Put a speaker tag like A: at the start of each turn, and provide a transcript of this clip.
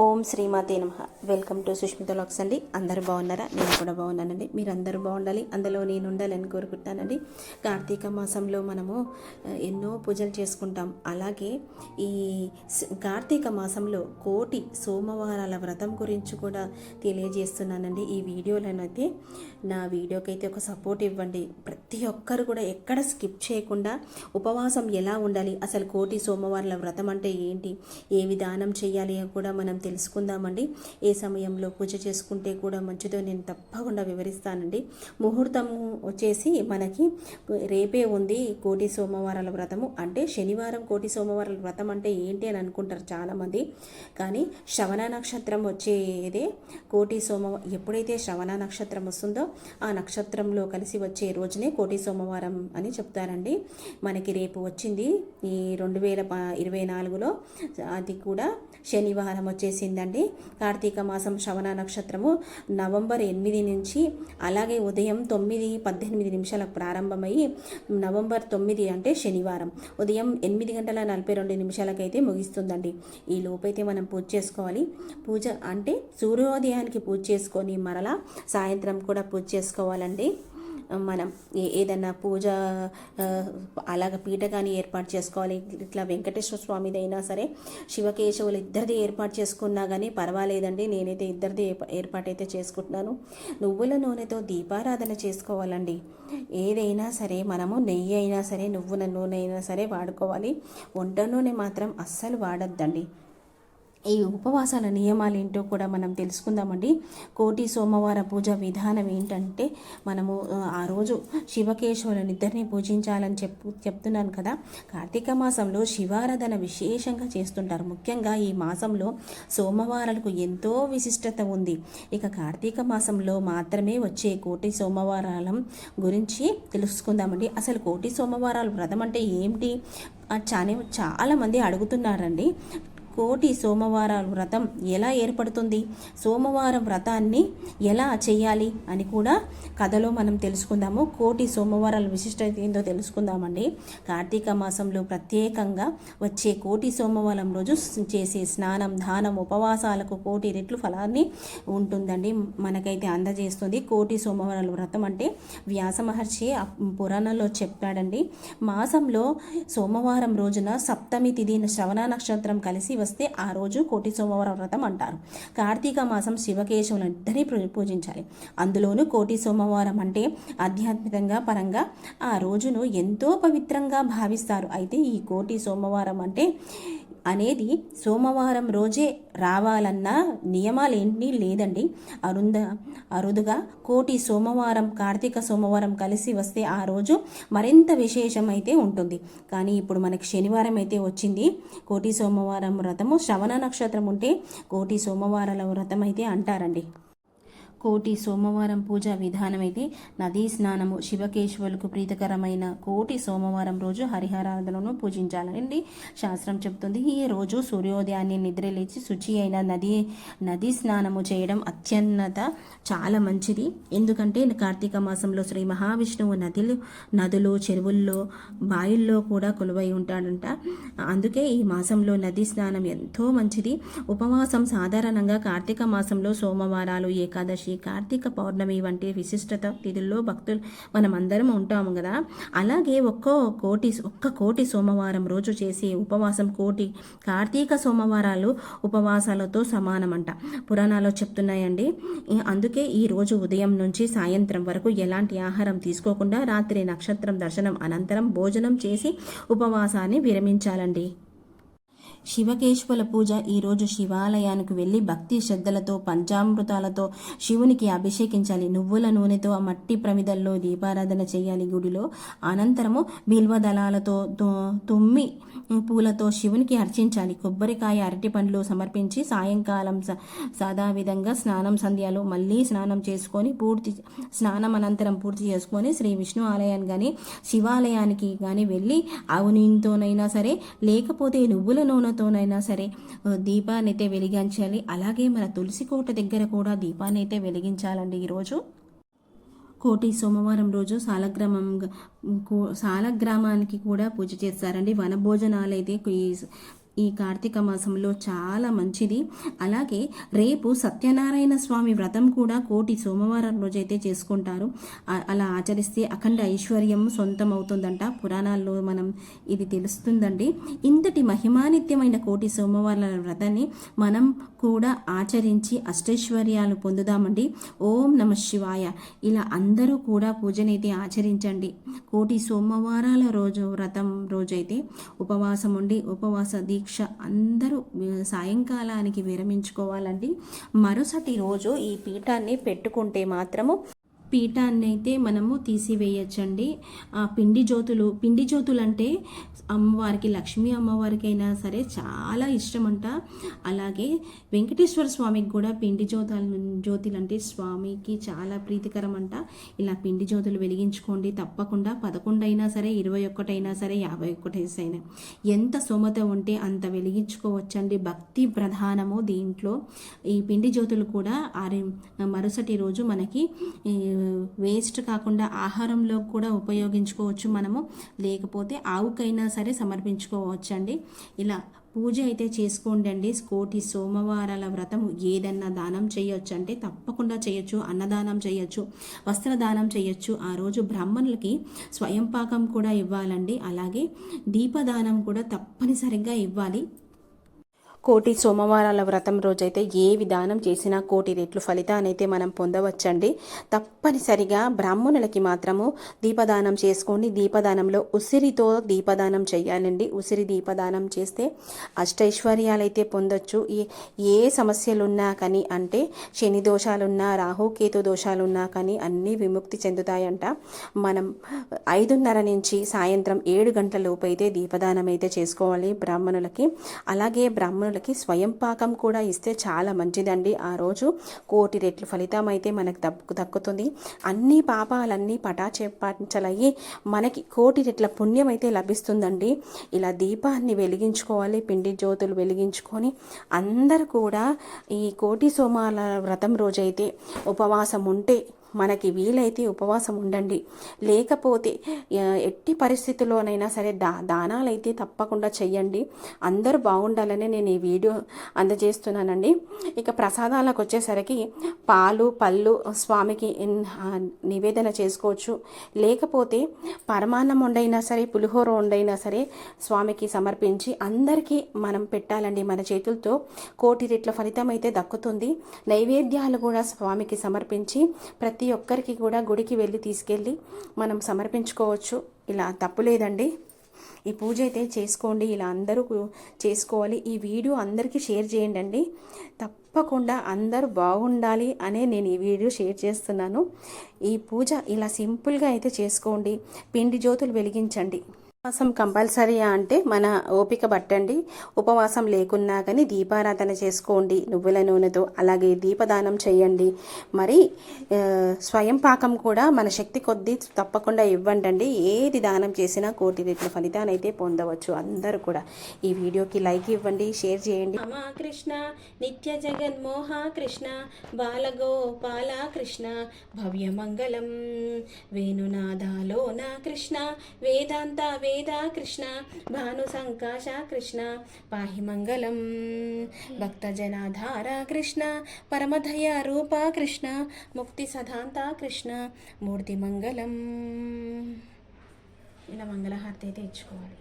A: ఓం శ్రీమాతే నమః. Welcome to Sushmita lakhs అండి. అందరూ బాగున్నారా? నేను కూడా బాగున్నానండి. మీరు అందరూ బాగుండాలి, అందులో నేను ఉండాలని కోరుకుంటానండి. కార్తీక మాసంలో మనము ఎన్నో పూజలు చేసుకుంటాం. అలాగే ఈ కార్తీక మాసంలో కోటి సోమవారాల వ్రతం గురించి కూడా తెలియజేస్తున్నానండి. ఈ వీడియోలోనైతే నా వీడియోకి అయితే ఒక సపోర్ట్ ఇవ్వండి. ప్రతి ఒక్కరు కూడా ఎక్కడ స్కిప్ చేయకుండా ఉపవాసం ఎలా ఉండాలి, అసలు కోటి సోమవారాల వ్రతం అంటే ఏంటి, ఏ విధానం చేయాలి అని కూడా మనం తెలుసుకుందామండి. ఏ సమయంలో పూజ చేసుకుంటే కూడా మంచిదో నేను తప్పకుండా వివరిస్తానండి. ముహూర్తం వచ్చేసి మనకి రేపే ఉంది కోటి సోమవారాల వ్రతము. అంటే శనివారం కోటి సోమవారాల వ్రతం అంటే ఏంటి అని అనుకుంటారు చాలామంది. కానీ శ్రవణ నక్షత్రం వచ్చేదే కోటి ఎప్పుడైతే శ్రవణ నక్షత్రం వస్తుందో ఆ నక్షత్రంలో కలిసి వచ్చే రోజునే కోటి సోమవారం అని చెప్తారండి. మనకి రేపు వచ్చింది ఈ 2024లో, అది కూడా శనివారం వచ్చేసిందండి. కార్తీక మాసం శ్రవణ నక్షత్రము నవంబర్ 8 నుంచి, అలాగే ఉదయం 9:18 ప్రారంభమయ్యి నవంబర్ 9 అంటే శనివారం ఉదయం 8:42 అయితే ముగిస్తుందండి. ఈ లోపైతే మనం పూజ చేసుకోవాలి. పూజ అంటే సూర్యోదయానికి పూజ చేసుకొని మరలా సాయంత్రం కూడా పూజ చేసుకోవాలండి. మనం ఏదన్నా పూజ అలాగ పీట కానీ ఏర్పాటు చేసుకోవాలి. ఇట్లా వెంకటేశ్వర స్వామిది అయినా సరే, శివకేశవులు ఇద్దరిది ఏర్పాటు చేసుకున్నా కానీ పర్వాలేదండి. నేనైతే ఇద్దరిది ఏర్పాటైతే చేసుకుంటున్నాను. నువ్వుల నూనెతో దీపారాధన చేసుకోవాలండి. ఏదైనా సరే మనము నెయ్యి అయినా సరే, నువ్వుల నూనె అయినా సరే వాడుకోవాలి. వంట నూనె మాత్రం అస్సలు వాడొద్దండి. ఈ ఉపవాసాల నియమాలు ఏంటో కూడా మనం తెలుసుకుందామండి. కోటి సోమవార పూజ విధానం ఏంటంటే, మనము ఆ రోజు శివకేశవులను ఇద్దరిని పూజించాలని చెప్తున్నాను కదా. కార్తీక మాసంలో శివారాధన విశేషంగా చేస్తుంటారు. ముఖ్యంగా ఈ మాసంలో సోమవారాలకు ఎంతో విశిష్టత ఉంది. ఇక కార్తీక మాసంలో మాత్రమే వచ్చే కోటి సోమవారాల గురించి తెలుసుకుందామండి. అసలు కోటి సోమవారాల వ్రతం అంటే ఏమిటి చాలామంది అడుగుతున్నారండి. కోటి సోమవారాల వ్రతం ఎలా ఏర్పడుతుంది, సోమవారం వ్రతాన్ని ఎలా చేయాలి అని కూడా కథలో మనం తెలుసుకుందాము. కోటి సోమవారాల విశిష్టత ఏందో తెలుసుకుందామండి. కార్తీక మాసంలో ప్రత్యేకంగా వచ్చే కోటి సోమవారం రోజు చేసే స్నానం, దానం, ఉపవాసాలకు కోటి రెట్లు ఫలాన్ని ఉంటుందండి, మనకైతే అందజేస్తుంది. కోటి సోమవారాల వ్రతం అంటే వ్యాస మహర్షి పురాణంలో చెప్పాడండి. మాసంలో సోమవారం రోజున సప్తమి తిథి శ్రవణ నక్షత్రం కలిసి వస్తే ఆ రోజు కోటి సోమవారం వ్రతం అంటారు. కార్తీక మాసం శివకేశవులను ఇద్దరిని పూజించాలి. అందులోనూ కోటి సోమవారం అంటే ఆధ్యాత్మికంగా పరంగా ఆ రోజును ఎంతో పవిత్రంగా భావిస్తారు. అయితే ఈ కోటి సోమవారం అనేది సోమవారం రోజే రావాలన్న నియమాలేంటి లేదండి. అరుదుగా కోటి సోమవారం, కార్తీక సోమవారం కలిసి వస్తే ఆ రోజు మరింత విశేషం అయితే ఉంటుంది. కానీ ఇప్పుడు మనకి శనివారం అయితే వచ్చింది. కోటి సోమవారం వ్రతము శ్రవణ నక్షత్రం ఉంటే కోటి సోమవారాల వ్రతం అయితే అంటారండి. కోటి సోమవారం పూజా విధానం అయితే నదీ స్నానము, శివకేశవులకు ప్రీతికరమైన కోటి సోమవారం రోజు హరిహరాధనను పూజించాలండి శాస్త్రం చెప్తుంది. ఈ రోజు సూర్యోదయాన్ని నిద్రలేచి శుచి అయిన నదీ స్నానము చేయడం అత్యున్నత చాలా మంచిది. ఎందుకంటే కార్తీక మాసంలో శ్రీ మహావిష్ణువు నదులు, చెరువుల్లో, బాయిల్లో కూడా కొలువై ఉంటాడంట. అందుకే ఈ మాసంలో నదీ స్నానం ఎంతో మంచిది. ఉపవాసం సాధారణంగా కార్తీక మాసంలో సోమవారాలు, ఏకాదశి, కార్తీక పౌర్ణమి వంటి విశిష్టత తిథుల్లో భక్తులు మనం అందరం ఉంటాము కదా. అలాగే ఒక్క కోటి సోమవారం రోజు చేసే ఉపవాసం కోటి కార్తీక సోమవారాలు ఉపవాసాలతో సమానమంట పురాణాలు చెప్తున్నాయండి. అందుకే ఈ రోజు ఉదయం నుంచి సాయంత్రం వరకు ఎలాంటి ఆహారం తీసుకోకుండా రాత్రి నక్షత్రం దర్శనం అనంతరం భోజనం చేసి ఉపవాసాన్ని విరమించాలండి. శివకేశవుల పూజ ఈరోజు శివాలయానికి వెళ్ళి భక్తి శ్రద్ధలతో పంచామృతాలతో శివునికి అభిషేకించాలి. నువ్వుల నూనెతో మట్టి ప్రమిదల్లో దీపారాధన చేయాలి గుడిలో. అనంతరము బిల్వదళాలతో తుమ్మి పూలతో శివునికి అర్చించాలి. కొబ్బరికాయ, అరటి పండ్లు సమర్పించి సాయంకాలం సాదావిధంగా స్నానం సంధ్యాలు మళ్ళీ స్నానం చేసుకొని స్నానం అనంతరం పూర్తి చేసుకొని శ్రీ విష్ణు ఆలయానికి కానీ శివాలయానికి కానీ వెళ్ళి ఆవు నూనెతోనైనా సరే, లేకపోతే నువ్వుల నూనెతోనైనా సరే దీపాన్ని అయితే వెలిగించాలి. అలాగే మన తులసి కోట దగ్గర కూడా దీపాన్ని అయితే వెలిగించాలండి. ఈరోజు కోటి సోమవారం రోజు సాలగ్రామానికి కూడా పూజ చేస్తారండి. వనభోజనాలు అయితే ఈ కార్తీక మాసంలో చాలా మంచిది. అలాగే రేపు సత్యనారాయణ స్వామి వ్రతం కూడా కోటి సోమవారం రోజైతే చేసుకుంటారు. అలా ఆచరిస్తే అఖండ ఐశ్వర్యం సొంతం అవుతుందంట. పురాణాల్లో మనం ఇది తెలుస్తుందండి. ఇంతటి మహిమానిత్యమైన కోటి సోమవారాల వ్రతాన్ని మనం కూడా ఆచరించి అష్టైశ్వర్యాలు పొందుదామండి. ఓం నమ శివాయ. ఇలా అందరూ కూడా పూజనైతే ఆచరించండి. కోటి సోమవారాల రోజు వ్రతం రోజైతే ఉపవాసం ఉండి ఉపవాస దీక్ష అందరూ సాయంకాలానికి విరమించుకోవాలండి. మరుసటి రోజు ఈ పీఠాన్ని పెట్టుకుంటే మాత్రము పీఠాన్ని అయితే మనము తీసివేయచ్చండి. ఆ పిండి జ్యోతులు అంటే అమ్మవారికి, లక్ష్మీ అమ్మవారికైనా సరే చాలా ఇష్టమంట. అలాగే వెంకటేశ్వర స్వామికి కూడా పిండి జ్యోతులు అంటే స్వామికి చాలా ప్రీతికరం అంట. ఇలా పిండి జ్యోతులు వెలిగించుకోండి తప్పకుండా. 11 అయినా సరే, 21 అయినా సరే, 51 అయినా ఎంత సోమత ఉంటే అంత వెలిగించుకోవచ్చండి. భక్తి ప్రధానము దీంట్లో. ఈ పిండి జ్యోతులు కూడా మరుసటి రోజు మనకి వేస్ట్ కాకుండా ఆహారంలో కూడా ఉపయోగించుకోవచ్చు మనము. లేకపోతే ఆవుకైనా సరే సమర్పించుకోవచ్చండి. ఇలా పూజ అయితే చేసుకోండి. కోటి సోమవారాల వ్రతం ఏదన్నా దానం చేయొచ్చు అంటే తప్పకుండా చేయొచ్చు. అన్నదానం చేయొచ్చు, వస్త్రదానం చేయొచ్చు. ఆ రోజు బ్రాహ్మణులకి స్వయం పాకం కూడా ఇవ్వాలండి. అలాగే దీపదానం కూడా తప్పనిసరిగా ఇవ్వాలి. కోటి సోమవారాల వ్రతం రోజైతే ఏ విధానం చేసినా కోటి రెట్లు ఫలితానైతే మనం పొందవచ్చండి. తప్పనిసరిగా బ్రాహ్మణులకి మాత్రము దీపదానం చేసుకోండి. దీపదానంలో ఉసిరితో దీపదానం చేయాలండి. ఉసిరి దీపదానం చేస్తే అష్టైశ్వర్యాలైతే పొందొచ్చు. ఏ సమస్యలున్నా కానీ, అంటే శని దోషాలున్నా, రాహుకేతు దోషాలున్నా కానీ అన్నీ విముక్తి చెందుతాయంట. మనం 5:30 నుంచి సాయంత్రం 7 గంటల లోపు అయితే దీపదానం అయితే చేసుకోవాలి బ్రాహ్మణులకి. అలాగే బ్రాహ్మణులకి స్వయం పాకం కూడా ఇస్తే చాలా మంచిదండి. ఆ రోజు కోటి రెట్లు ఫలితం అయితే మనకు దక్కుతుంది. అన్ని పాపాలన్నీ పటాచేపాంచలయ్యి మనకి కోటి రెట్ల పుణ్యం అయితే లభిస్తుందండి. ఇలా దీపాన్ని వెలిగించుకోవాలి. పిండి జ్యోతులు వెలిగించుకొని అందరూ కూడా ఈ కోటి సోమవారాల వ్రతం రోజైతే ఉపవాసం ఉంటే, మనకి వీలైతే ఉపవాసం ఉండండి. లేకపోతే ఎట్టి పరిస్థితుల్లోనైనా సరే దానాలు అయితే తప్పకుండా చెయ్యండి. అందరూ బాగుండాలని నేను ఈ వీడియో అందజేస్తున్నానండి. ఇక ప్రసాదాలకు వచ్చేసరికి పాలు, పళ్ళు స్వామికి నివేదన చేసుకోవచ్చు. లేకపోతే పరమాన్నం వండైనా సరే, పులిహోర వండైనా సరే స్వామికి సమర్పించి అందరికీ మనం పెట్టాలండి. మన చేతులతో కోటి రెట్ల ఫలితం అయితే దక్కుతుంది. నైవేద్యాలు కూడా స్వామికి సమర్పించి ప్రతి ఒక్కరికి కూడా గుడికి వెళ్ళి తీసుకెళ్ళి మనం సమర్పించుకోవచ్చు. ఇలా తప్పులేదండి. ఈ పూజ అయితే చేసుకోండి. ఇలా అందరూ చేసుకోవాలి. ఈ వీడియో అందరికీ షేర్ చేయండి. తప్పకుండా అందరూ బాగుండాలి అనే నేను ఈ వీడియో షేర్ చేస్తున్నాను. ఈ పూజ ఇలా సింపుల్గా అయితే చేసుకోండి. పిండి జ్యోతులు వెలిగించండి. ఉపవాసం కంపల్సరీ అంటే మన ఓపిక బట్టండి. ఉపవాసం లేకున్నా కానీ దీపారాధన చేసుకోండి నువ్వుల నూనెతో. అలాగే దీపదానం చేయండి. మరి స్వయం పాకం కూడా మన శక్తి కొద్దీ తప్పకుండా ఇవ్వండి. ఏది దానం చేసినా కోటి రెట్ల ఫలితాన్ని అయితే పొందవచ్చు. అందరూ కూడా ఈ వీడియోకి లైక్ ఇవ్వండి, షేర్ చేయండి. కృష్ణ నిత్య జగన్మోహ కృష్ణ బాలగోపాల కృష్ణ భవ్యమంగళం వేణునాదాలోన కృష్ణ వేదాంత వేద కృష్ణ భాను సంకాశ కృష్ణ పాహి మంగళం భక్తజనాధార కృష్ణ పరమధయ రూప కృష్ణ ముక్తి సదాంత కృష్ణ మూర్తి మంగళం. ఇలా మంగళహారతి అయితే ఇచ్చుకోవాలి.